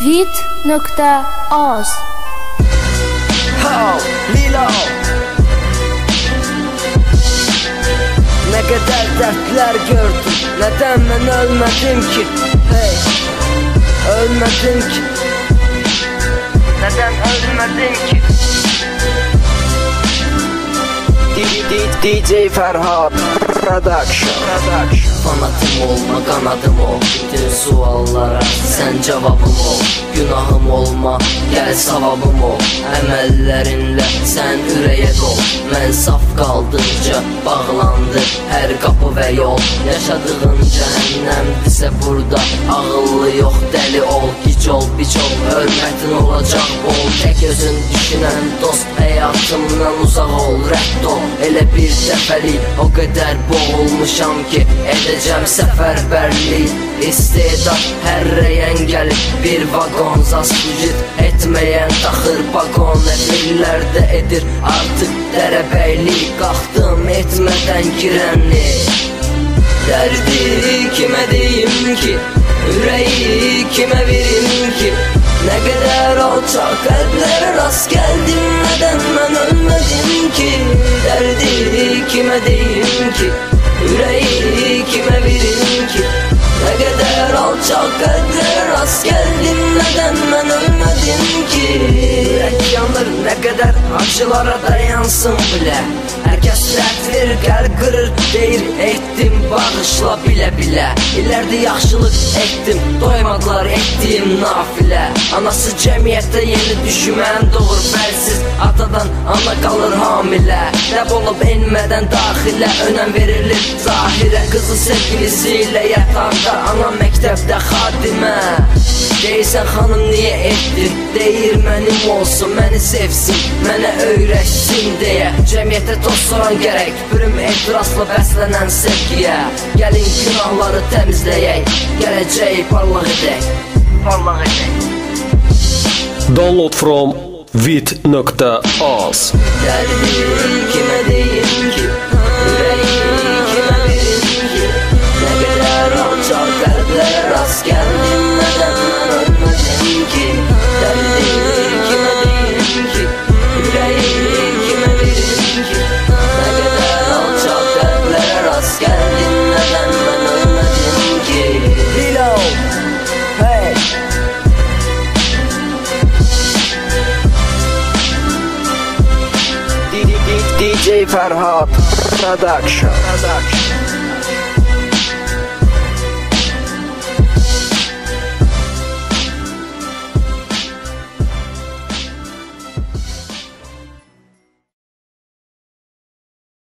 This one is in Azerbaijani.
Vit.az Lilo Ne kadar dertler gördüm, neden ben ölmedim ki? Hey, ölmedim ki. Neden ölmedim ki? DJ Ferhat Production. Fanatım olma, kanadım ol. Bütün suallara sen cevabım ol. Günahım olma, gel savabım ol. Əməllərinlə sən ürəyə qol. Mən saf qaldıqca bağlandı hər qapı və yol. Yaşadığın cəhənnəmdirsə burada ağıllı yox, dəli ol. Gic ol, bic ol, hörmətin olacaq bol. Tək özün düşünən dost, həyatımdan uzaq ol. Rədd ol, elə bir dəfəlik o qədər boğulmuşam ki edəcəm səfərbərlik. İstedad hər rəyən gəlib bir vagon zaskujit etməyən taxır bagon. Efirlərdə edir artıq dərəbəylik. Qalxdım etmədən girənli. Dərdi kimə deyim ki, ürəyi kimə verim ki? Nə qədər alçaq qəlblərə rast gəldim, nədən mən ölmədim ki? Dərdi kimə deyim ki, ürəyi kimə verim ki? Nə qədər alçaq qəlblərə rast gəldim, nədən mən ölmədim ki? Ürək yanır, nə qədər acılara dayansın bilə. Hər kəs rədd verir, qəlb qırır, deyir etdim bağışla bilə-bilə. İlərdə yaxşılıq etdim, doymadılar etdiyim nafilə. Anası cəmiyyətdə yeni düşmən doğur bəlsiz, atadan ana qalır hamilə. Dəb olub enmədən daxilə, önəm verilir zahirə. Qızı sevgilisi ilə yatanda, ana məktəbdə xadimə. Deyirsən xanım niyə etdin, deyir mənim olsun, məni sevsin, mənə öyrəşsin deyə. Cəmiyyətə toz soran gərək, tüpürüm ehtirasla bəslənən sevgiyə. Gəlin günahları təmizləyək, gələcəyi parlaq edək, parlaq edək. Download from Vit.az. Dərdim kimə deyim ki, ürəyi kimə verim ki? Nə qədər alçaq qəlblərə rast gəldim, nədən mən ölmədim ki? Dərdim kimə deyim ki, ürəyi kimə verim ki? Nə qədər alçaq qəlblərə rast gəldim, nədən mən ölmədim ki? Lilo, hey. DJ Ferhat Production.